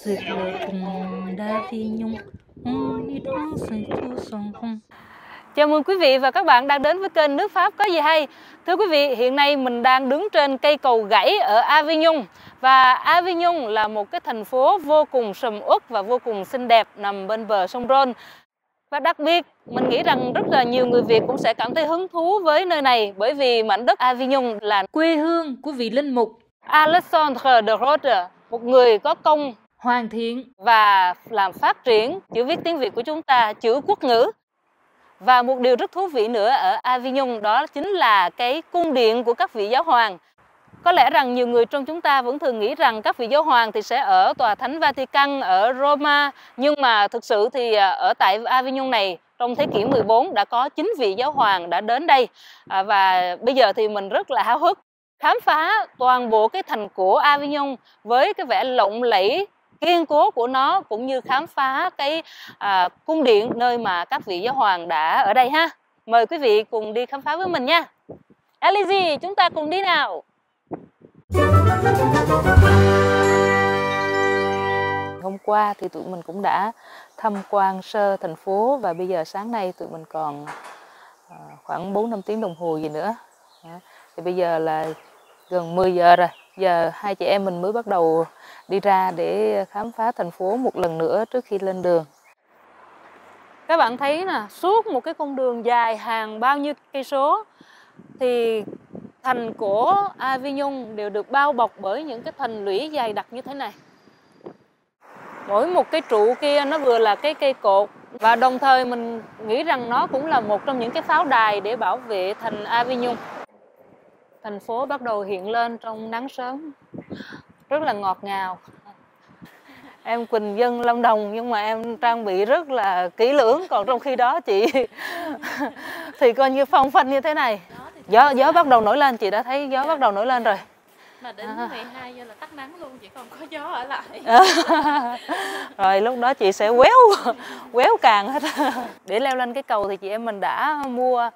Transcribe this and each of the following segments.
Sur le pont d'Avignon, on y danse tous ensemble. Chào mừng quý vị và các bạn đang đến với kênh Nước Pháp có gì hay. Thưa quý vị, hiện nay mình đang đứng trên cây cầu gãy ở Avignon. Và Avignon là một cái thành phố vô cùng sầm uất và vô cùng xinh đẹp nằm bên bờ sông Rhône. Và đặc biệt, mình nghĩ rằng rất là nhiều người Việt cũng sẽ cảm thấy hứng thú với nơi này, bởi vì mảnh đất Avignon là quê hương của vị linh mục Alexandre de Rhodes, một người có công hoàn thiện và làm phát triển chữ viết tiếng Việt của chúng ta, chữ quốc ngữ. Và một điều rất thú vị nữa ở Avignon đó chính là cái cung điện của các vị giáo hoàng. Có lẽ rằng nhiều người trong chúng ta vẫn thường nghĩ rằng các vị giáo hoàng thì sẽ ở tòa thánh Vatican ở Roma, nhưng mà thực sự thì ở tại Avignon này trong thế kỷ 14 đã có 9 vị giáo hoàng đã đến đây. Và bây giờ thì mình rất là háo hức khám phá toàn bộ cái thành cổ Avignon với cái vẻ lộng lẫy kiên cố của nó, cũng như khám phá cái cung điện nơi mà các vị giáo hoàng đã ở đây ha. Mời quý vị cùng đi khám phá với mình nha. Alizy, chúng ta cùng đi nào. Hôm qua thì tụi mình cũng đã tham quan sơ thành phố, và bây giờ sáng nay tụi mình còn khoảng 4-5 tiếng đồng hồ gì nữa. Thì bây giờ là gần 10 giờ rồi. Giờ hai chị em mình mới bắt đầu đi ra để khám phá thành phố một lần nữa trước khi lên đường. Các bạn thấy nè, suốt một cái con đường dài hàng bao nhiêu cây số thì thành cổ Avignon đều được bao bọc bởi những cái thành lũy dày đặc như thế này. Mỗi một cái trụ kia nó vừa là cái cây cột, và đồng thời mình nghĩ rằng nó cũng là một trong những cái pháo đài để bảo vệ thành Avignon. Thành phố bắt đầu hiện lên trong nắng sớm, rất là ngọt ngào. Em Quỳnh dân Lâm Đồng nhưng mà em trang bị rất là kỹ lưỡng, còn trong khi đó chị thì coi như phong phanh như thế này. Gió bắt đầu nổi lên, chị đã thấy gió bắt đầu nổi lên rồi. Mà đến 12 giờ là tắt nắng luôn, chỉ còn có gió ở lại. Rồi lúc đó chị sẽ quéo càng hết. Để leo lên cái cầu thì chị em mình đã mua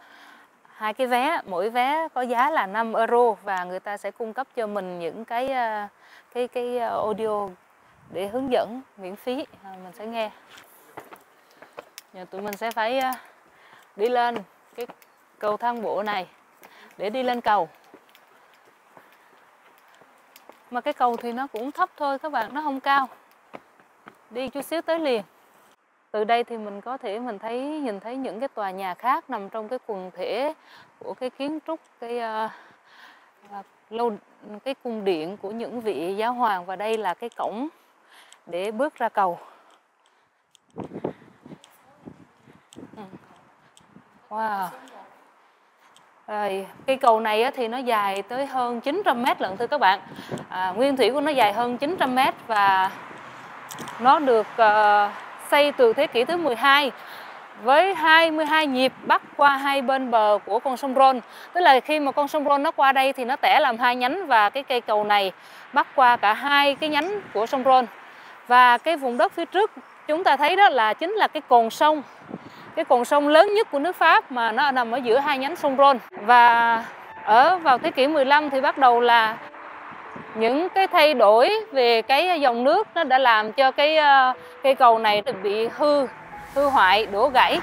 2 cái vé, mỗi vé có giá là 5 euro, và người ta sẽ cung cấp cho mình những cái audio để hướng dẫn miễn phí, mình sẽ nghe. Giờ tụi mình sẽ phải đi lên cái cầu thang bộ này để đi lên cầu. Mà cái cầu thì nó cũng thấp thôi các bạn, nó không cao. Đi chút xíu tới liền. Từ đây thì mình có thể nhìn thấy những cái tòa nhà khác nằm trong cái quần thể của cái kiến trúc cái cung điện của những vị giáo hoàng, và đây là cái cổng để bước ra cầu. Wow. Rồi, cây cầu này thì nó dài tới hơn 900 m lận thưa các bạn. Nguyên thủy của nó dài hơn 900 m, và nó được xây từ thế kỷ thứ 12 với 22 nhịp bắc qua hai bên bờ của con sông Rhône. Tức là khi mà con sông Rhône nó qua đây thì nó tẻ làm 2 nhánh, và cái cây cầu này bắc qua cả 2 cái nhánh của sông Rhône. Và cái vùng đất phía trước chúng ta thấy đó chính là cái cồn sông. Cái cồn sông lớn nhất của nước Pháp mà nó nằm ở giữa 2 nhánh sông Rhône. Và vào thế kỷ 15 thì bắt đầu là những cái thay đổi về cái dòng nước nó đã làm cho cái cây cầu này bị hư hoại, đổ gãy.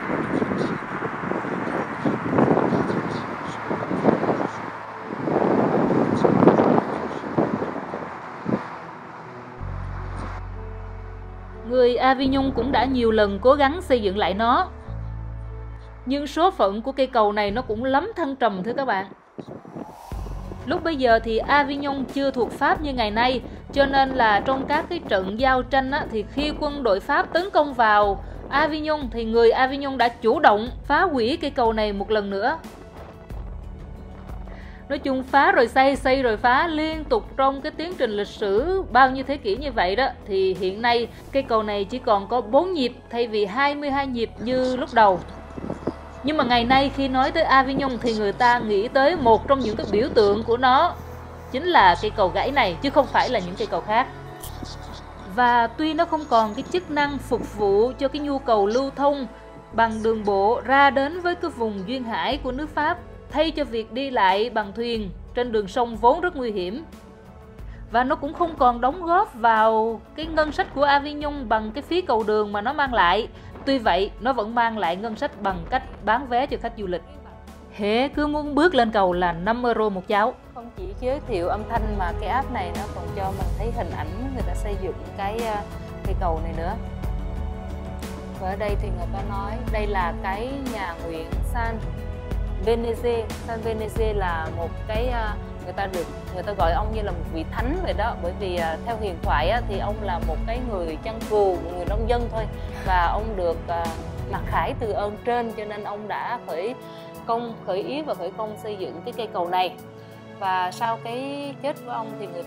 Người Avignon cũng đã nhiều lần cố gắng xây dựng lại nó, nhưng số phận của cây cầu này nó cũng lắm thăng trầm thưa các bạn. Lúc bây giờ thì Avignon chưa thuộc Pháp như ngày nay, cho nên là trong các cái trận giao tranh thì khi quân đội Pháp tấn công vào Avignon thì người Avignon đã chủ động phá hủy cây cầu này một lần nữa. Nói chung phá rồi xây rồi phá liên tục trong cái tiến trình lịch sử bao nhiêu thế kỷ như vậy đó, thì hiện nay cây cầu này chỉ còn có 4 nhịp thay vì 22 nhịp như lúc đầu. Nhưng mà ngày nay khi nói tới Avignon thì người ta nghĩ tới một trong những cái biểu tượng của nó chính là cây cầu gãy này, chứ không phải là những cây cầu khác. Và tuy nó không còn cái chức năng phục vụ cho cái nhu cầu lưu thông bằng đường bộ ra đến với cái vùng duyên hải của nước Pháp, thay cho việc đi lại bằng thuyền trên đường sông vốn rất nguy hiểm. và nó cũng không còn đóng góp vào cái ngân sách của Avignon bằng cái phí cầu đường mà nó mang lại. Tuy vậy, nó vẫn mang lại ngân sách bằng cách bán vé cho khách du lịch. Hễ cứ muốn bước lên cầu là 5 euro một cháu. Không chỉ giới thiệu âm thanh mà cái app này nó còn cho mình thấy hình ảnh người ta xây dựng cái cây cầu này nữa. Và ở đây thì người ta nói đây là cái nhà nguyện San Beneze. San Beneze là một cái người ta gọi ông như là một vị thánh vậy đó, bởi vì theo huyền thoại thì ông là một cái người chăn cừu, một người nông dân thôi, và ông được mặc khải từ ơn trên, cho nên ông đã khởi ý và khởi công xây dựng cái cây cầu này. Và sau cái chết của ông thì người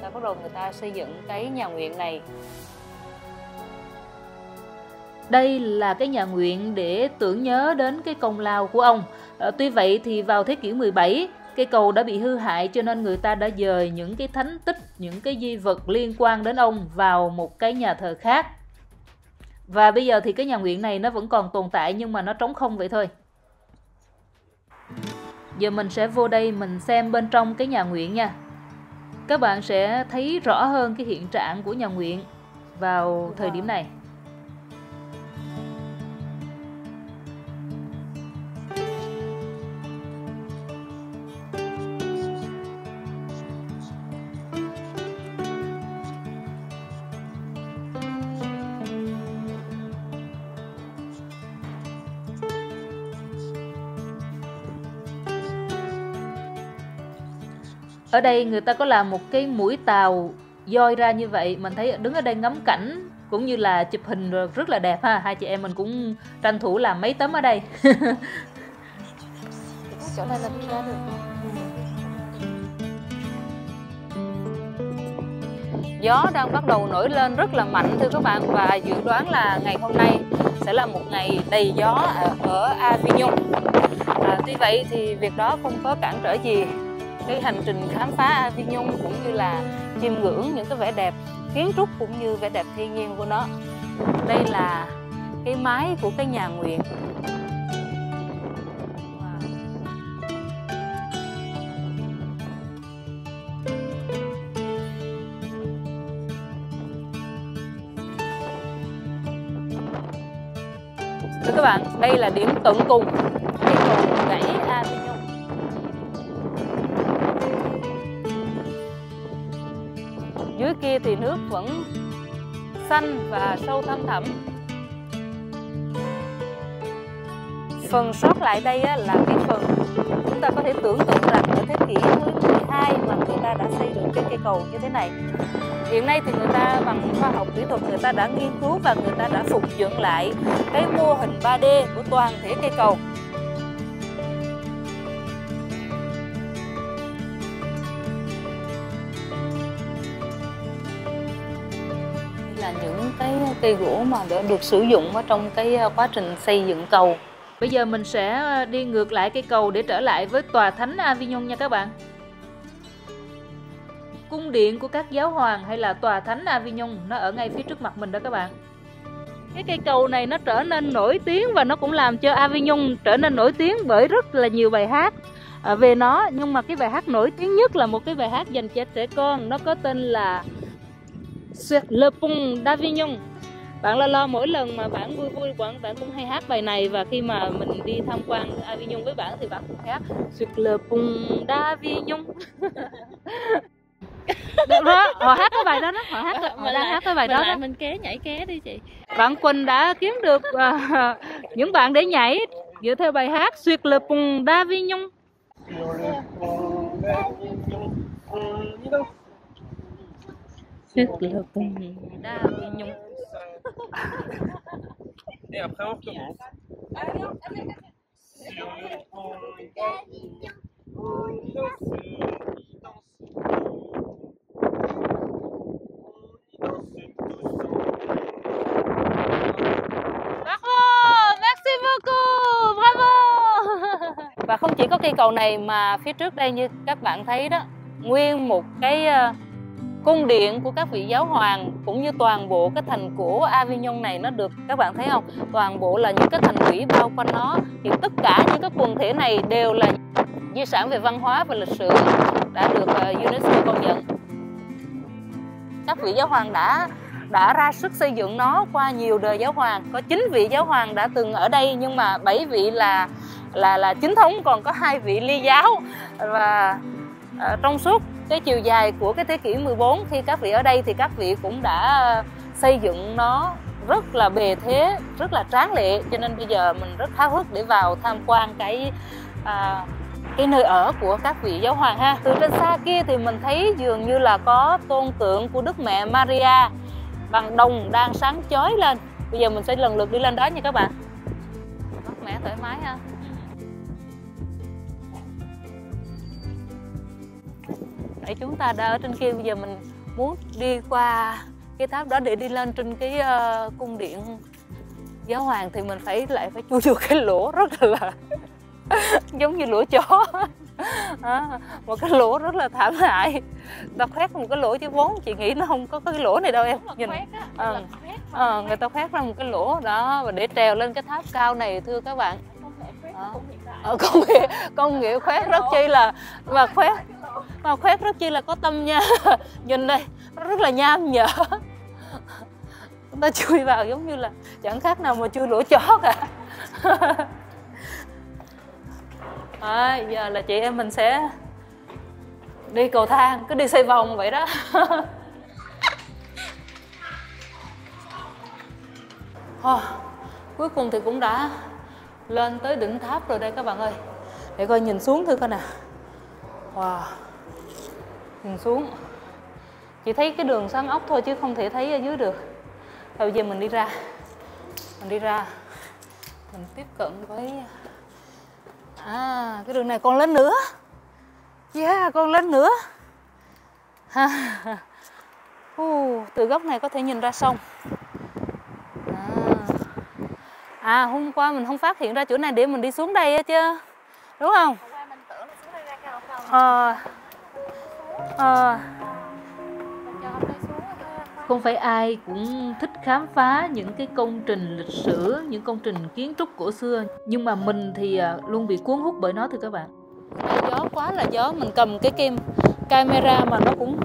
ta xây dựng cái nhà nguyện này. Đây là cái nhà nguyện để tưởng nhớ đến cái công lao của ông. Tuy vậy thì vào thế kỷ 17, cây cầu đã bị hư hại, cho nên người ta đã dời những cái thánh tích, những cái di vật liên quan đến ông vào một cái nhà thờ khác. Và bây giờ thì cái nhà nguyện này nó vẫn còn tồn tại, nhưng mà nó trống không vậy thôi. Giờ mình sẽ vô đây mình xem bên trong cái nhà nguyện nha. Các bạn sẽ thấy rõ hơn cái hiện trạng của nhà nguyện vào thời điểm này. Ở đây người ta có làm một cái mũi tàu doi ra như vậy. Mình thấy đứng ở đây ngắm cảnh cũng như là chụp hình rất là đẹp ha. Hai chị em mình cũng tranh thủ làm mấy tấm ở đây. Chỗ này là đi ra được. Gió đang bắt đầu nổi lên rất là mạnh thưa các bạn, và dự đoán là ngày hôm nay sẽ là một ngày đầy gió ở Avignon. Tuy vậy thì việc đó không có cản trở gì cái hành trình khám phá Avignon, cũng như là chiêm ngưỡng những cái vẻ đẹp kiến trúc cũng như vẻ đẹp thiên nhiên của nó. Đây là cái mái của cái nhà nguyện. Thưa các bạn, đây là điểm tận cùng cây cầu gãy Avignon. Dưới kia thì nước vẫn xanh và sâu thăm thẳm. Phần sót lại đây là cái phần chúng ta có thể tưởng tượng rằng ở thế kỷ thứ 12 mà người ta đã xây dựng cái cây cầu như thế này. Hiện nay thì người ta bằng khoa học kỹ thuật người ta đã nghiên cứu và người ta đã phục dựng lại cái mô hình 3D của toàn thể cây cầu. Là những cái cây gỗ mà đã được sử dụng ở trong cái quá trình xây dựng cầu. Bây giờ mình sẽ đi ngược lại cây cầu để trở lại với tòa thánh Avignon nha các bạn. Cung điện của các giáo hoàng hay là tòa thánh Avignon nó ở ngay phía trước mặt mình đó các bạn. Cái cây cầu này nó trở nên nổi tiếng và nó cũng làm cho Avignon trở nên nổi tiếng bởi rất là nhiều bài hát về nó. Nhưng mà cái bài hát nổi tiếng nhất là một cái bài hát dành cho trẻ con, nó có tên là Sur le pont d'Avignon. Bạn Lo mỗi lần mà bạn vui bạn cũng hay hát bài này, và khi mà mình đi tham quan Avignon với bạn thì bạn cũng hát Sur le pont d'Avignon. Được đó, họ hát cái bài đó đó, họ đang hát cái bài đó đó. Mình nhảy ké đi chị. Bạn Quỳnh đã kiếm được những bạn để nhảy dựa theo bài hát Sur le pont d'Avignon. Sur le pont d'Avignon. Et après on recommence. Và không chỉ có cây cầu này mà phía trước đây như các bạn thấy đó, nguyên một cái cung điện của các vị giáo hoàng cũng như toàn bộ cái thành cổ Avignon này nó được, các bạn thấy không? Toàn bộ là những cái thành lũy bao quanh nó. Thì tất cả những cái quần thể này đều là di sản về văn hóa và lịch sử đã được UNESCO công nhận. các vị giáo hoàng đã ra sức xây dựng nó qua nhiều đời giáo hoàng. Có 9 vị giáo hoàng đã từng ở đây, nhưng mà 7 vị là chính thống, còn có 2 vị ly giáo. Và trong suốt cái chiều dài của cái thế kỷ 14, khi các vị ở đây thì các vị cũng đã xây dựng nó rất là bề thế, rất là tráng lệ, cho nên bây giờ mình rất háo hức để vào tham quan cái nơi ở của các vị giáo hoàng ha. Từ trên xa kia thì mình thấy dường như là có tôn tượng của Đức Mẹ Maria bằng đồng đang sáng chói lên. Bây giờ mình sẽ lần lượt đi lên đó nha các bạn. Mát mẻ thoải mái ha. Đấy, chúng ta đã ở trên kia, bây giờ mình muốn đi qua cái tháp đó để đi lên trên cái cung điện giáo hoàng thì mình phải chui vô cái lỗ rất là giống như lỗ chó. Một cái lỗ rất là thảm hại. Ta khoét một cái lỗ chứ vốn chị nghĩ nó không có cái lỗ này đâu em. Nhìn người ta khoét ra một cái lỗ đó và để trèo lên cái tháp cao này thưa các bạn. Công nghệ khoét rất chi là khoét rất chi là có tâm nha. Nhìn đây nó rất là nham nhở. Chúng ta chui vào giống như là chẳng khác nào mà chui lỗ chó cả. Giờ là chị em mình sẽ đi cầu thang, cứ đi xoay vòng vậy đó. Cuối cùng thì cũng đã lên tới đỉnh tháp rồi đây các bạn ơi. Để coi nhìn xuống thử coi nè. Wow. Nhìn xuống chỉ thấy cái đường xoắn ốc thôi chứ không thể thấy ở dưới được. Bây giờ mình đi ra, mình tiếp cận với cái đường này còn lên nữa. Còn lên nữa. Từ góc này có thể nhìn ra sông. Hôm qua mình không phát hiện ra chỗ này để mình đi xuống đây chứ, đúng không? Không phải ai cũng thích khám phá những cái công trình lịch sử, những công trình kiến trúc cổ xưa, nhưng mà mình thì luôn bị cuốn hút bởi nó thưa các bạn. Gió quá là gió, mình cầm cái camera mà nó cũng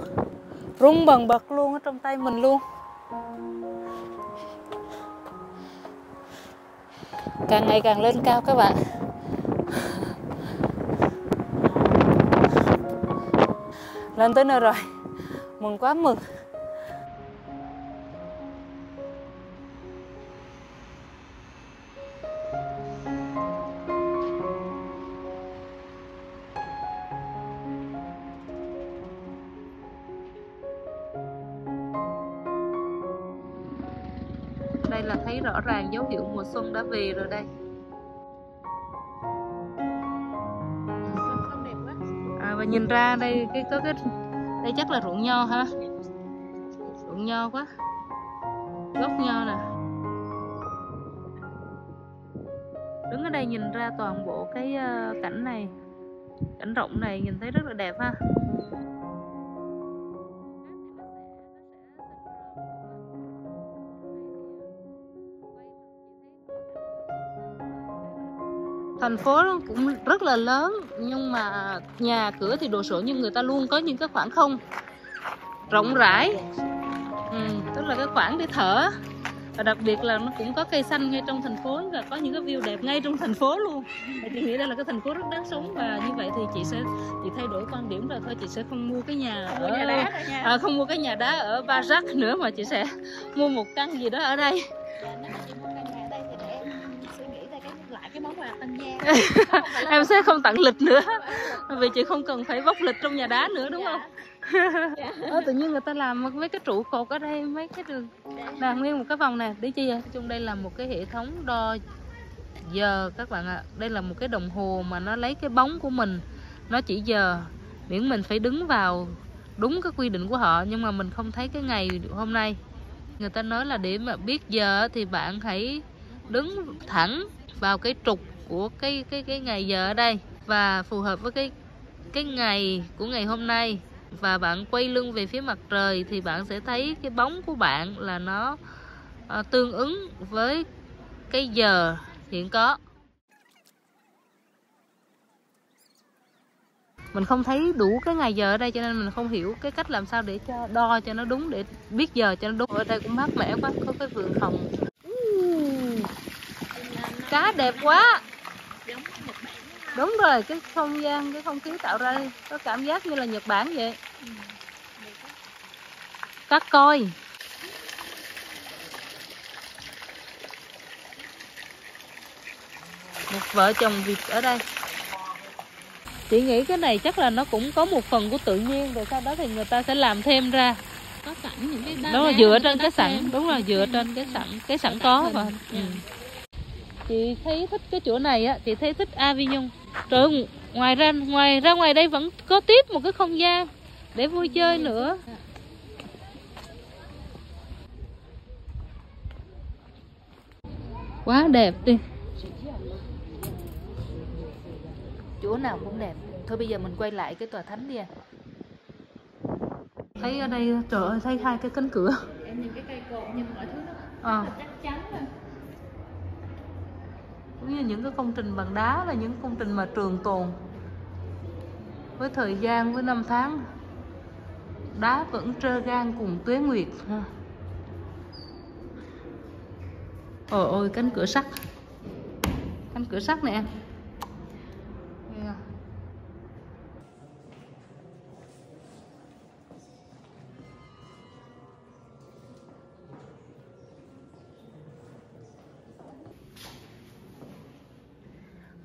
rung bần bật luôn ở trong tay mình luôn. Càng ngày càng lên cao các bạn. Lên tới nơi rồi, mừng quá mừng. Đây là thấy rõ ràng dấu hiệu mùa xuân đã về rồi đây. Không đẹp quá. Và nhìn ra đây đây chắc là ruộng nho ha. Ruộng nho quá. Gốc nho nè. Đứng ở đây nhìn ra toàn bộ cái cảnh này, cảnh rộng này nhìn thấy rất là đẹp ha. Thành phố cũng rất là lớn nhưng mà nhà cửa thì đồ sộ, nhưng người ta luôn có những cái khoảng không rộng rãi, tức là cái khoảng để thở. Và đặc biệt là nó cũng có cây xanh ngay trong thành phố và có những cái view đẹp ngay trong thành phố luôn. Chị nghĩ đây là cái thành phố rất đáng sống, và như vậy thì chị thay đổi quan điểm rồi thôi. Chị sẽ không mua cái nhà không mua cái nhà đá ở Barak nữa, mà chị sẽ mua một căn gì đó ở đây. Nếu mà chị mua căn nhà ở đây thì để em suy nghĩ ra cái món quà tân gia. Em sẽ không tặng lịch nữa, vì chị không cần phải bóc lịch trong nhà đá nữa, đúng không? Tự nhiên người ta làm mấy cái trụ cột ở đây, mấy cái đường làm nguyên một cái vòng này để chi vậy? Trong đây là một cái hệ thống đo giờ các bạn ạ. Đây là một cái đồng hồ mà nó lấy cái bóng của mình, nó chỉ giờ, miễn mình phải đứng vào đúng cái quy định của họ. Nhưng mà mình không thấy cái ngày hôm nay. Người ta nói là để mà biết giờ thì bạn hãy đứng thẳng vào cái trục của cái ngày giờ ở đây và phù hợp với cái ngày của ngày hôm nay, và bạn quay lưng về phía mặt trời thì bạn sẽ thấy cái bóng của bạn là nó tương ứng với cái giờ hiện có. Mình không thấy đủ cái ngày giờ ở đây cho nên mình không hiểu cái cách làm sao để cho đo cho nó đúng, để biết giờ cho nó đúng. Ở đây cũng mát mẻ quá, có cái vườn hồng. Cá đẹp quá. Đúng rồi, cái không gian, cái không khí tạo ra có cảm giác như là Nhật Bản vậy. Cá koi. Một vợ chồng Việt ở đây. Chị nghĩ cái này chắc là nó cũng có một phần của tự nhiên, rồi sau đó thì người ta sẽ làm thêm ra. Có sẵn những cái đá. Đó là dựa trên cái sẵn, đúng rồi, dựa trên cái sẵn có và chị thấy thích cái chỗ này á, chị thấy thích Avignon. Trời ơi, ngoài ra ngoài đây vẫn có tiếp một cái không gian để vui chơi nữa. Quá đẹp đi. Chỗ nào cũng đẹp. Thôi bây giờ mình quay lại cái tòa thánh đi à. Thấy ở đây, trời ơi, thấy hai cái cánh cửa. Em nhìn cái cây cột, nhìn mọi thứ nó rất là chắc chắn rồi. Cũng như những cái công trình bằng đá là những công trình mà trường tồn với thời gian, với năm tháng. Đá vẫn trơ gan cùng tuế nguyệt. Ôi ôi, cánh cửa sắt. Cánh cửa sắt nè em.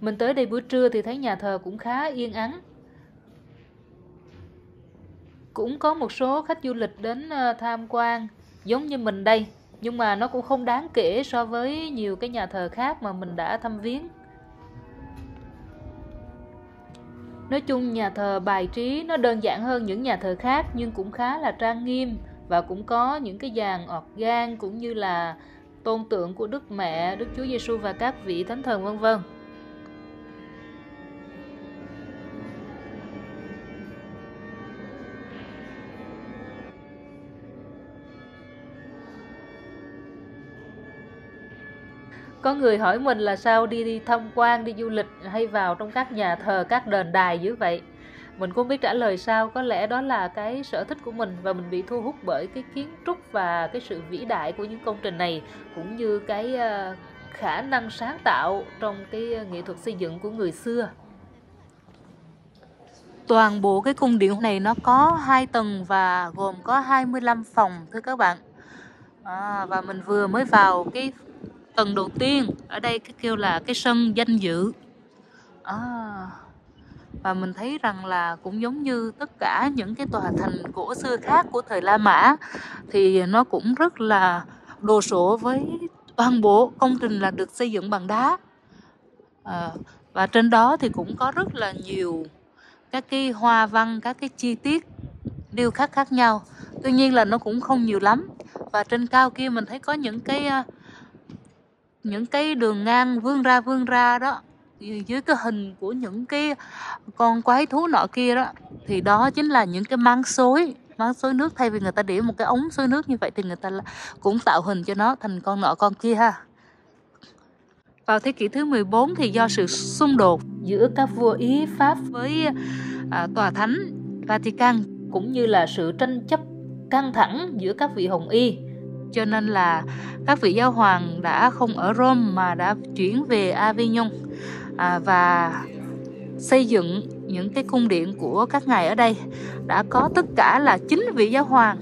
Mình tới đây buổi trưa thì thấy nhà thờ cũng khá yên ắng. Cũng có một số khách du lịch đến tham quan giống như mình đây. Nhưng mà nó cũng không đáng kể so với nhiều cái nhà thờ khác mà mình đã thăm viếng. Nói chung nhà thờ bài trí nó đơn giản hơn những nhà thờ khác nhưng cũng khá là trang nghiêm. Và cũng có những cái dàn organ cũng như là tôn tượng của Đức Mẹ, Đức Chúa Giêsu và các vị thánh thần vân vân. Có người hỏi mình là sao đi tham quan, đi du lịch hay vào trong các nhà thờ, các đền đài dữ vậy. Mình cũng biết trả lời sao, có lẽ đó là cái sở thích của mình và mình bị thu hút bởi cái kiến trúc và cái sự vĩ đại của những công trình này, cũng như cái khả năng sáng tạo trong cái nghệ thuật xây dựng của người xưa. Toàn bộ cái cung điện này nó có 2 tầng và gồm có 25 phòng thưa các bạn. Và mình vừa mới vào cái tầng đầu tiên, ở đây kêu là cái sân danh dự. Và mình thấy rằng là cũng giống như tất cả những cái tòa thành cổ xưa khác của thời La Mã thì nó cũng rất là đồ sộ, với toàn bộ công trình là được xây dựng bằng đá. Và trên đó thì cũng có rất là nhiều các cái hoa văn, các cái chi tiết điêu khắc khác nhau. Tuy nhiên là nó cũng không nhiều lắm. Và trên cao kia mình thấy có những cái đường ngang vươn ra đó, dưới cái hình của những cái con quái thú nọ kia đó, thì đó chính là những cái máng xối nước. Thay vì người ta để một cái ống xối nước như vậy thì người ta cũng tạo hình cho nó thành con nọ con kia ha. Vào thế kỷ thứ 14 thì do sự xung đột giữa các vua Ý Pháp với tòa thánh Vatican, cũng như là sự tranh chấp căng thẳng giữa các vị Hồng Y, cho nên là các vị giáo hoàng đã không ở Rome mà đã chuyển về Avignon và xây dựng những cái cung điện của các ngài ở đây. Đã có tất cả là 9 vị giáo hoàng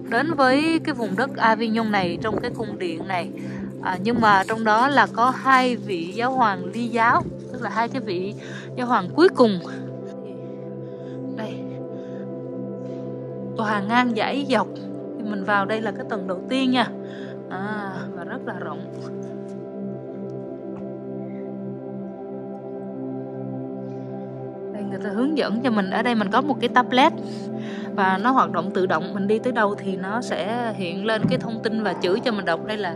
đến với cái vùng đất Avignon này trong cái cung điện này. Nhưng mà trong đó là có 2 vị giáo hoàng Ly giáo, tức là 2 cái vị giáo hoàng cuối cùng. Đây, tòa ngang dãy dọc. Mình vào đây là cái tầng đầu tiên nha. Và rất là rộng. Đây người ta hướng dẫn cho mình. Ở đây mình có một cái tablet và nó hoạt động tự động. Mình đi tới đâu thì nó sẽ hiện lên cái thông tin và chữ cho mình đọc. Đây là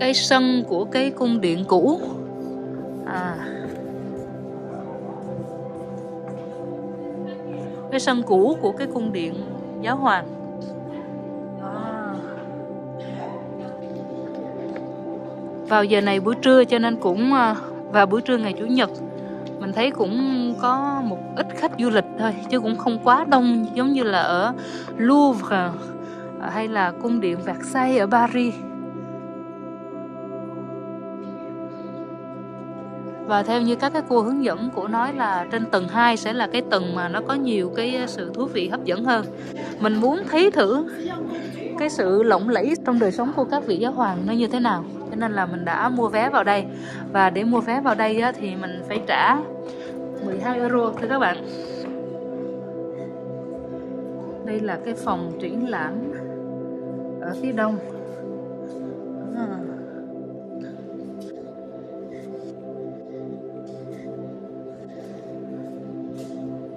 cái sân của cái cung điện cũ. Cái sân cũ của cái cung điện giáo hoàng. Vào giờ này buổi trưa cho nên cũng vào buổi trưa ngày Chủ nhật Mình thấy cũng có một ít khách du lịch thôi, chứ cũng không quá đông giống như là ở Louvre hay là cung điện Versailles ở Paris. Và theo như các cái cô hướng dẫn của nói là trên tầng 2 sẽ là cái tầng mà nó có nhiều cái sự thú vị hấp dẫn hơn. Mình muốn thấy thử cái sự lộng lẫy trong đời sống của các vị giáo hoàng nó như thế nào, cho nên là mình đã mua vé vào đây. Và để mua vé vào đây á, thì mình phải trả 12 euro thưa các bạn. Đây là cái phòng triển lãm ở phía đông.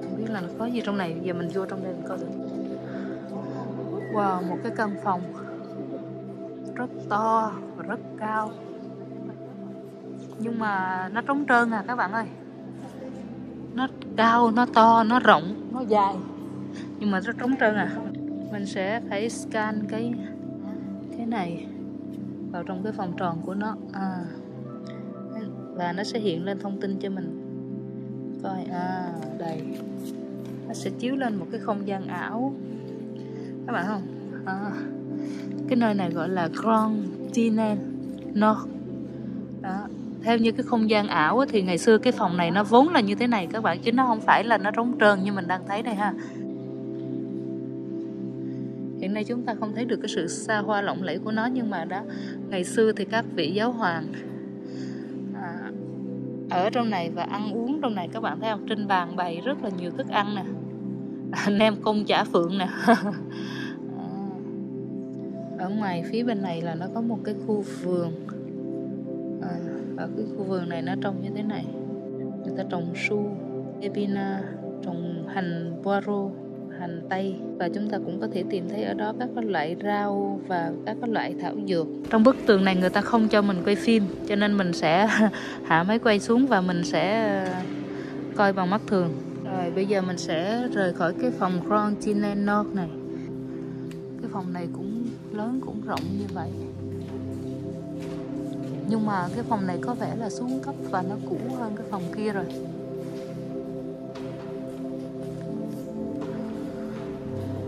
Không biết là có gì trong này, giờ mình vô trong đây mình coi thử. Wow, một cái căn phòng rất to và rất cao, nhưng mà nó trống trơn à các bạn ơi. Nó cao, nó to, nó rộng, nó dài, nhưng mà rất trống trơn à. Mình sẽ phải scan cái này vào trong cái vòng tròn của nó và nó sẽ hiện lên thông tin cho mình coi. Đây, nó sẽ chiếu lên một cái không gian ảo các bạn không? Cái nơi này gọi là Grand Tinel Nord. Đó. Theo như cái không gian ảo thì ngày xưa cái phòng này nó vốn là như thế này các bạn, chứ nó không phải là nó trống trơn như mình đang thấy đây ha. Hiện nay chúng ta không thấy được cái sự xa hoa lộng lẫy của nó, nhưng mà đó, ngày xưa thì các vị giáo hoàng ở trong này và ăn uống trong này các bạn thấy không? Trên bàn bày rất là nhiều thức ăn nè, nem công chả phượng nè. Ở ngoài phía bên này là nó có một cái khu vườn. Ở cái khu vườn này nó trồng như thế này. Người ta trồng su, epina, trồng hành poiro, hành tây. Và chúng ta cũng có thể tìm thấy ở đó các loại rau và các loại thảo dược. Trong bức tường này người ta không cho mình quay phim, cho nên mình sẽ hạ máy quay xuống và mình sẽ coi bằng mắt thường. Rồi bây giờ mình sẽ rời khỏi cái phòng Grand Tinel Nord này. Cái phòng này cũng lớn, cũng rộng như vậy, nhưng mà cái phòng này có vẻ là xuống cấp và nó cũ hơn cái phòng kia rồi.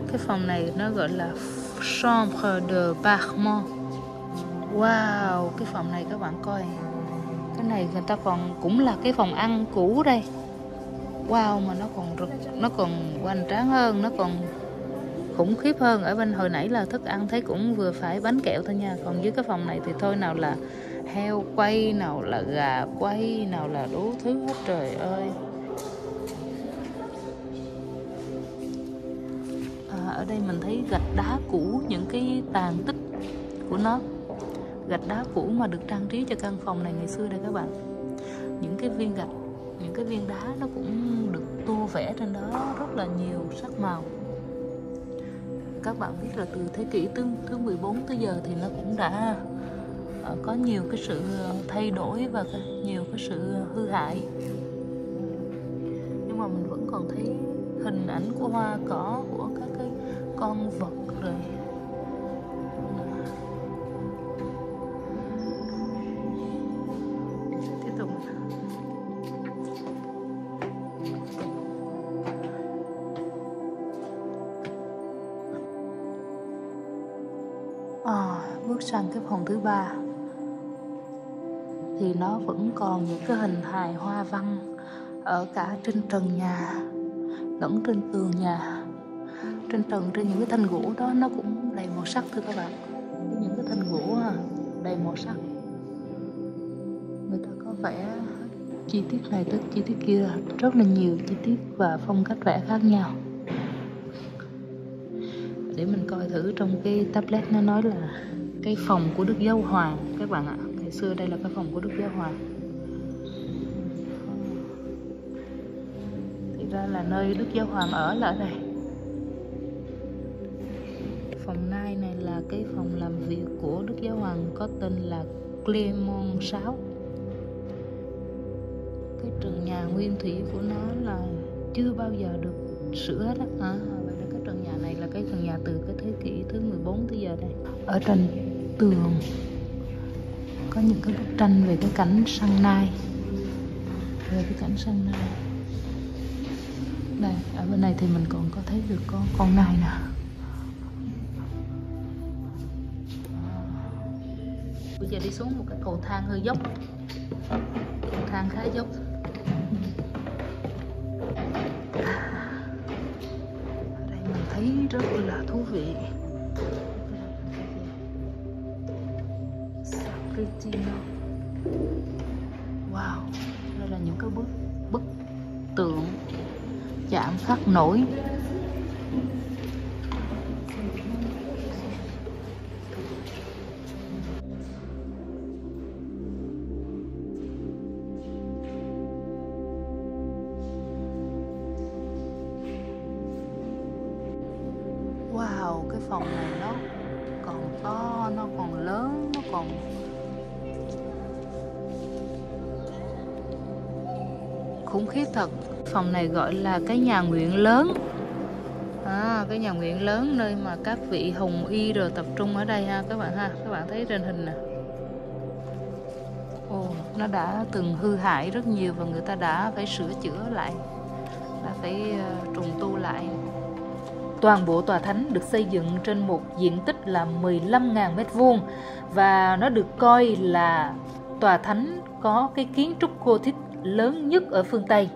Cái phòng này nó gọi là Chambre de Parlement. Wow, cái phòng này các bạn coi. Cái này người ta còn cũng là cái phòng ăn cũ đây. Wow, mà nó còn hoành tráng hơn, nó còn khủng khiếp hơn. Ở bên hồi nãy là thức ăn thấy cũng vừa phải bánh kẹo thôi nha. Còn dưới cái phòng này thì thôi, nào là heo quay, nào là gà quay, nào là đủ thứ hết trời ơi. Ở đây mình thấy gạch đá cũ, những cái tàn tích của nó. Gạch đá cũ mà được trang trí cho căn phòng này ngày xưa đây các bạn. Những cái viên gạch, những cái viên đá nó cũng được tô vẽ trên đó rất là nhiều sắc màu. Các bạn biết là từ thế kỷ thứ 14 tới giờ thì nó cũng đã có nhiều cái sự thay đổi và nhiều cái sự hư hại. Nhưng mà mình vẫn còn thấy hình ảnh của hoa cỏ, của các cái con vật rồi. Tiếp tục. Bước sang cái phòng thứ 3 thì nó vẫn còn những cái hình hài hoa văn ở cả trên trần nhà lẫn trên tường nhà. Trên trần, trên những cái thanh gỗ đó nó cũng đầy màu sắc thưa các bạn. Những cái thanh gỗ đầy màu sắc, người ta có vẽ chi tiết này tới chi tiết kia, rất là nhiều chi tiết và phong cách vẽ khác nhau. Để mình coi thử trong cái tablet nó nói là cái phòng của Đức Giáo Hoàng các bạn ạ. Ngày xưa đây là cái phòng của Đức Giáo Hoàng. Thì ra là nơi Đức Giáo Hoàng ở là ở đây. Phòng 2 này là cái phòng làm việc của Đức Giáo Hoàng có tên là Clement VI. Cái trần nhà nguyên thủy của nó là chưa bao giờ được sửa hết á. Vậy là cái trần nhà này là cái trần nhà từ cái thế kỷ thứ 14 tới giờ đây. Ở trên tường có những cái bức tranh về cái cảnh săn nai. Rồi cái cảnh sân này. Đây, ở bên này thì mình còn có thấy được con nai nè. Bây giờ đi xuống một cái cầu thang hơi dốc. Cầu thang khá dốc. Ở đây mình thấy rất là thú vị. Sacretino. Wow, đây là những cái bức tượng chạm khắc nổi. Wow, cái phòng này nó còn to, nó còn lớn, nó còn khủng khiếp thật. Phòng này gọi là cái nhà nguyện lớn. Cái nhà nguyện lớn nơi mà các vị hồng y rồi tập trung ở đây ha các bạn ha. Các bạn thấy trên hình nè. Nó đã từng hư hại rất nhiều và người ta đã phải sửa chữa lại, đã phải trùng tu lại. Toàn bộ tòa thánh được xây dựng trên một diện tích là 15.000 m² và nó được coi là tòa thánh có cái kiến trúc Gothic lớn nhất ở phương Tây.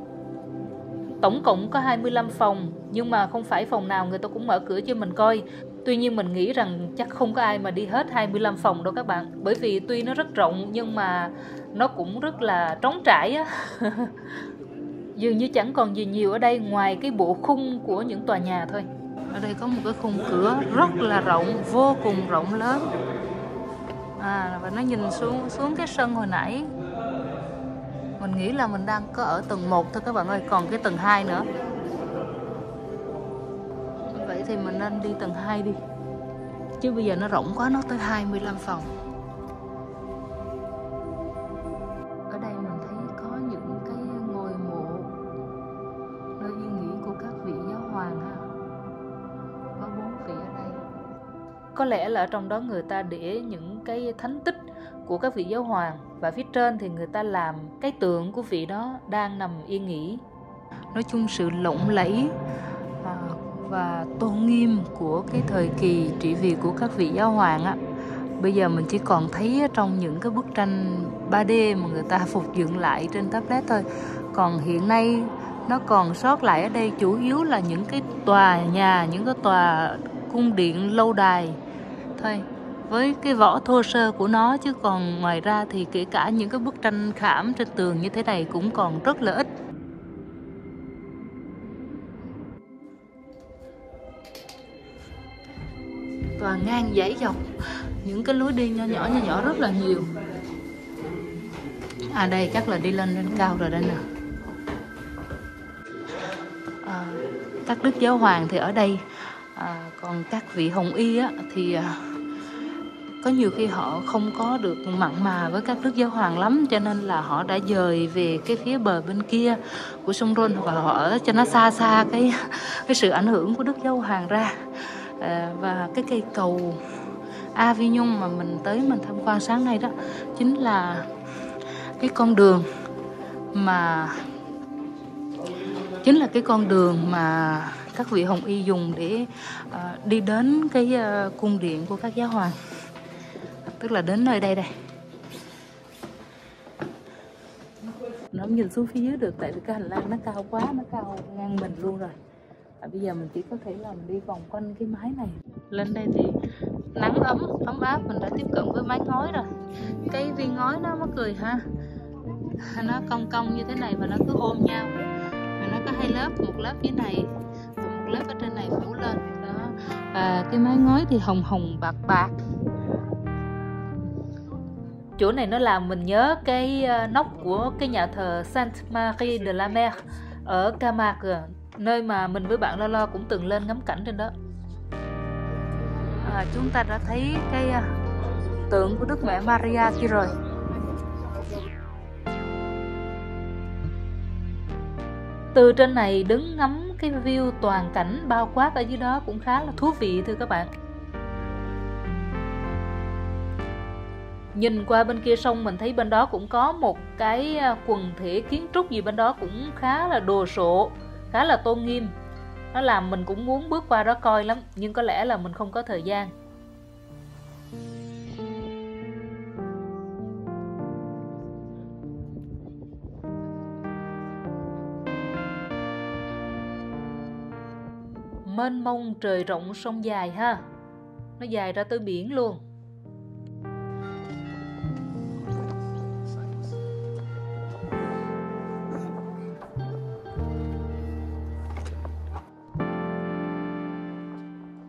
Tổng cộng có 25 phòng, nhưng mà không phải phòng nào người ta cũng mở cửa cho mình coi. Tuy nhiên mình nghĩ rằng chắc không có ai mà đi hết 25 phòng đâu các bạn. Bởi vì tuy nó rất rộng nhưng mà nó cũng rất là trống trải á. Dường như chẳng còn gì nhiều ở đây ngoài cái bộ khung của những tòa nhà thôi. Ở đây có một cái khung cửa rất là rộng, vô cùng rộng lớn. Và nó nhìn xuống cái sân hồi nãy. Mình nghĩ là mình đang có ở tầng 1 thôi các bạn ơi, còn cái tầng 2 nữa. Vậy thì mình nên đi tầng 2 đi. Chứ bây giờ nó rộng quá, nó tới 25 phòng. Ở đây mình thấy có những cái ngôi mộ, nơi yên nghỉ của các vị giáo hoàng ha. Có 4 vị ở đây. Có lẽ là ở trong đó người ta để những cái thánh tích của các vị giáo hoàng, và phía trên thì người ta làm cái tượng của vị đó đang nằm yên nghỉ. Nói chung sự lộng lẫy và tôn nghiêm của cái thời kỳ trị vì của các vị giáo hoàng á, bây giờ mình chỉ còn thấy trong những cái bức tranh 3D mà người ta phục dựng lại trên tablet thôi. Còn hiện nay nó còn sót lại ở đây chủ yếu là những cái tòa nhà, những cái tòa cung điện lâu đài thôi, với cái vỏ thô sơ của nó, chứ còn ngoài ra thì kể cả những cái bức tranh khảm trên tường như thế này cũng còn rất là ít. Tòa ngang dãy dọc, những cái lối đi nhỏ nhỏ rất là nhiều. Đây chắc là đi lên cao rồi đây nè. Các đức giáo hoàng thì ở đây, còn các vị hồng y á, thì có nhiều khi họ không có được mặn mà với các đức giáo hoàng lắm, cho nên là họ đã dời về cái phía bờ bên kia của sông Rhône, và họ ở cho nó xa cái sự ảnh hưởng của đức giáo hoàng ra. Và cái cây cầu Avignon mà mình tham quan sáng nay đó chính là cái con đường mà các vị hồng y dùng để đi đến cái cung điện của các giáo hoàng, tức là đến nơi đây. Nó không nhìn xuống phía dưới được tại vì cái hành lang nó cao quá, nó cao ngang mình luôn rồi. Bây giờ mình chỉ có thể là mình đi vòng quanh cái mái này. Lên đây thì nắng ấm áp, mình đã tiếp cận với mái ngói rồi. Cái viên ngói nó mắc cười ha, nó cong như thế này và nó cứ ôm nhau. Và nó có 2 lớp, một lớp phía này và một lớp ở trên này phủ lên đó. Và cái mái ngói thì hồng bạc. Chỗ này nó làm mình nhớ cái nóc của cái nhà thờ Sainte Marie de la Mer ở Camargue, nơi mà mình với bạn Lo cũng từng lên ngắm cảnh trên đó. Chúng ta đã thấy cái tượng của Đức Mẹ Maria kia rồi. Từ trên này đứng ngắm cái view toàn cảnh bao quát ở dưới đó cũng khá là thú vị thưa các bạn. Nhìn qua bên kia sông mình thấy bên đó cũng có một cái quần thể kiến trúc gì bên đó cũng khá là đồ sộ, khá là tôn nghiêm. Nó làm mình cũng muốn bước qua đó coi lắm, nhưng có lẽ là mình không có thời gian. Mênh mông trời rộng sông dài ha. Nó dài ra tới biển luôn.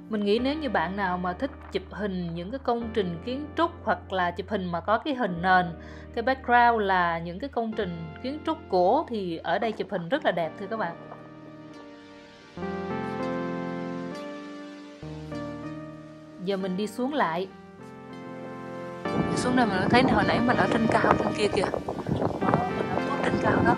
Mình nghĩ nếu như bạn nào mà thích chụp hình những cái công trình kiến trúc, hoặc là chụp hình mà có cái hình nền, cái background là những cái công trình kiến trúc cổ, thì ở đây chụp hình rất là đẹp thưa các bạn. Giờ mình đi xuống lại. Đi xuống đây mình thấy hồi nãy mình ở trên cao trên kia kìa. Mình ở trên cao đó.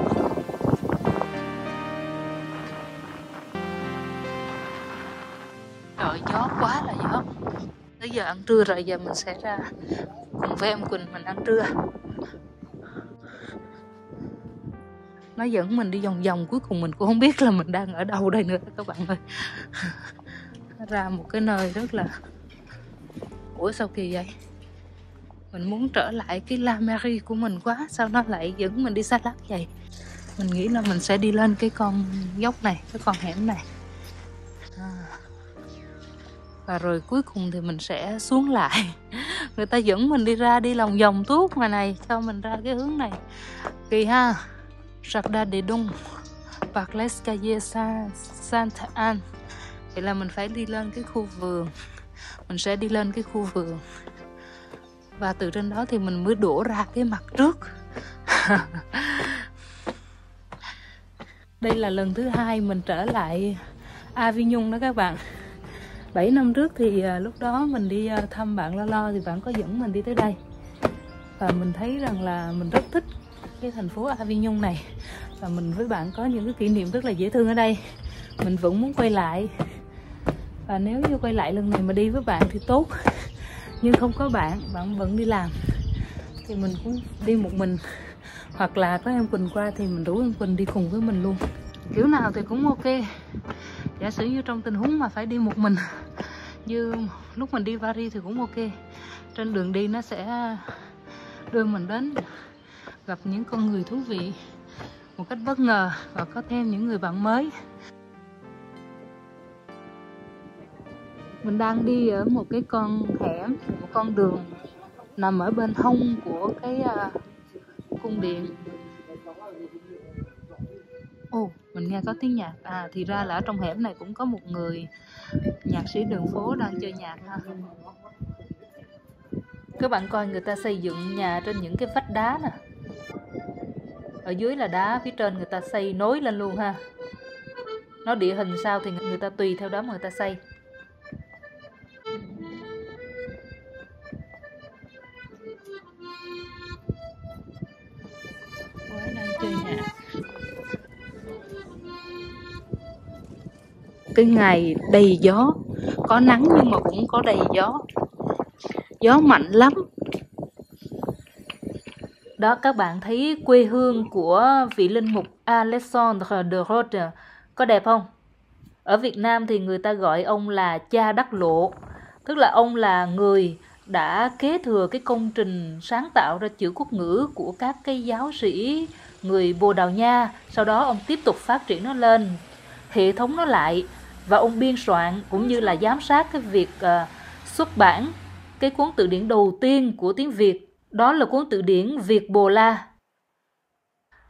Trời, gió quá là gió. Tới giờ ăn trưa rồi, giờ mình sẽ ra cùng với em Quỳnh mình ăn trưa. Nó dẫn mình đi vòng vòng, cuối cùng mình cũng không biết là mình đang ở đâu đây nữa các bạn ơi. Ra một cái nơi rất là... Ủa sao kỳ vậy? Mình muốn trở lại cái La Mairie của mình quá, sao nó lại dẫn mình đi xa lắc vậy? Mình nghĩ là mình sẽ đi lên cái con dốc này, cái con hẻm này. Và rồi cuối cùng thì mình sẽ xuống lại. Người ta dẫn mình đi ra, đi lòng vòng tuốt ngoài này, cho mình ra cái hướng này. Kỳ ha. Jardin des Doms, Parc l'Escalier Sainte-Anne. Vậy là mình phải đi lên cái khu vườn. Mình sẽ đi lên cái khu vườn. Và từ trên đó thì mình mới đổ ra cái mặt trước. Đây là lần thứ 2 mình trở lại Avignon đó các bạn. 7 năm trước thì lúc đó mình đi thăm bạn Lo thì bạn có dẫn mình đi tới đây. Và mình thấy rằng là mình rất thích cái thành phố Avignon này. Và mình với bạn có những cái kỷ niệm rất là dễ thương ở đây. Mình vẫn muốn quay lại. Và nếu như quay lại lần này mà đi với bạn thì tốt. Nhưng không có bạn, bạn vẫn đi làm, thì mình cũng đi một mình. Hoặc là có em Quỳnh qua thì mình rủ em Quỳnh đi cùng với mình luôn. Kiểu nào thì cũng ok. Giả sử như trong tình huống mà phải đi một mình, như lúc mình đi Paris thì cũng ok. Trên đường đi nó sẽ đưa mình đến gặp những con người thú vị một cách bất ngờ và có thêm những người bạn mới. Mình đang đi ở một cái con hẻm, một con đường nằm ở bên hông của cái cung điện. Ồ, mình nghe có tiếng nhạc. Thì ra là ở trong hẻm này cũng có một người nhạc sĩ đường phố đang chơi nhạc ha. Các bạn coi người ta xây dựng nhà trên những cái vách đá nè. Ở dưới là đá, phía trên người ta xây nối lên luôn ha. Nó địa hình sao thì người ta tùy theo đó mà người ta xây. Cô ấy đang chơi nhạc. Cái ngày đầy gió, có nắng nhưng mà cũng có đầy gió. Gió mạnh lắm. Đó, các bạn thấy quê hương của vị linh mục Alexandre de Rhodes có đẹp không? Ở Việt Nam thì người ta gọi ông là cha Đắc Lộ. Tức là ông là người đã kế thừa cái công trình sáng tạo ra chữ quốc ngữ của các cái giáo sĩ người Bồ Đào Nha. Sau đó ông tiếp tục phát triển nó lên, hệ thống nó lại. Và ông biên soạn cũng như là giám sát cái việc xuất bản cái cuốn từ điển đầu tiên của tiếng Việt. Đó là cuốn từ điển Việt Bồ La.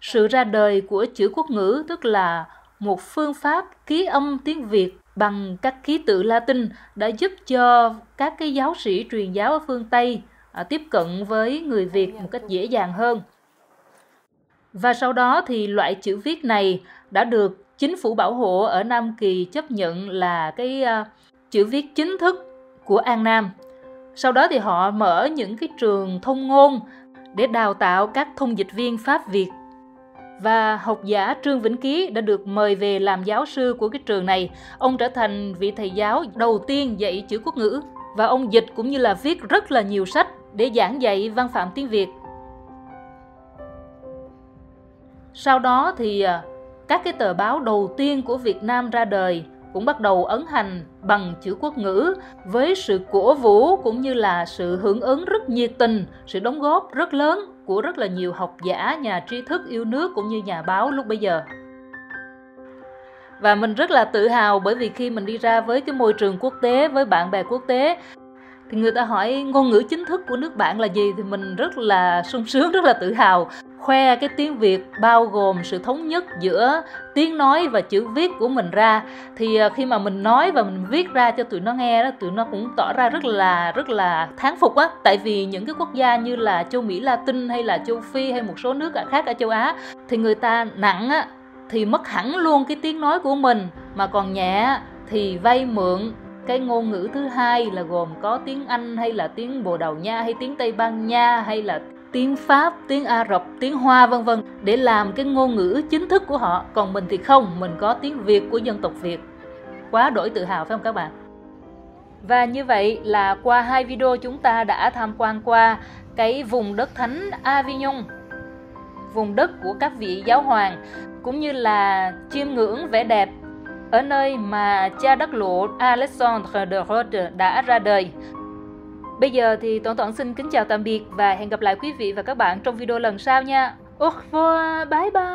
Sự ra đời của chữ quốc ngữ tức là một phương pháp ký âm tiếng Việt bằng các ký tự Latin đã giúp cho các cái giáo sĩ truyền giáo ở phương Tây tiếp cận với người Việt một cách dễ dàng hơn. Và sau đó thì loại chữ viết này đã được chính phủ bảo hộ ở Nam Kỳ chấp nhận là cái chữ viết chính thức của An Nam. Sau đó thì họ mở những cái trường thông ngôn để đào tạo các thông dịch viên Pháp Việt. Và học giả Trương Vĩnh Ký đã được mời về làm giáo sư của cái trường này. Ông trở thành vị thầy giáo đầu tiên dạy chữ quốc ngữ. Và ông dịch cũng như là viết rất là nhiều sách để giảng dạy văn phạm tiếng Việt. Sau đó thì các cái tờ báo đầu tiên của Việt Nam ra đời cũng bắt đầu ấn hành bằng chữ quốc ngữ với sự cổ vũ cũng như là sự hưởng ứng rất nhiệt tình, sự đóng góp rất lớn của rất là nhiều học giả, nhà tri thức yêu nước cũng như nhà báo lúc bấy giờ. Và mình rất là tự hào bởi vì khi mình đi ra với cái môi trường quốc tế, với bạn bè quốc tế, thì người ta hỏi ngôn ngữ chính thức của nước bạn là gì, thì mình rất là sung sướng, rất là tự hào khoe cái tiếng Việt bao gồm sự thống nhất giữa tiếng nói và chữ viết của mình ra. Thì khi mà mình nói và mình viết ra cho tụi nó nghe đó, tụi nó cũng tỏ ra rất là thán phục á. Tại vì những cái quốc gia như là châu Mỹ Latin hay là châu Phi hay một số nước khác ở châu Á thì người ta nặng á thì mất hẳn luôn cái tiếng nói của mình, mà còn nhẹ thì vay mượn cái ngôn ngữ thứ hai là gồm có tiếng Anh hay là tiếng Bồ Đào Nha hay tiếng Tây Ban Nha hay là tiếng Pháp, tiếng Ả Rập, tiếng Hoa vân vân để làm cái ngôn ngữ chính thức của họ. Còn mình thì không, mình có tiếng Việt của dân tộc Việt. Quá đổi tự hào phải không các bạn? Và như vậy là qua 2 video chúng ta đã tham quan qua cái vùng đất thánh Avignon, vùng đất của các vị giáo hoàng, cũng như là chiêm ngưỡng vẻ đẹp ở nơi mà cha đắc lộ Alexandre de Rhodes đã ra đời. Bây giờ thì Toàn xin kính chào tạm biệt và hẹn gặp lại quý vị và các bạn trong video lần sau nha. Au revoir, bye bye.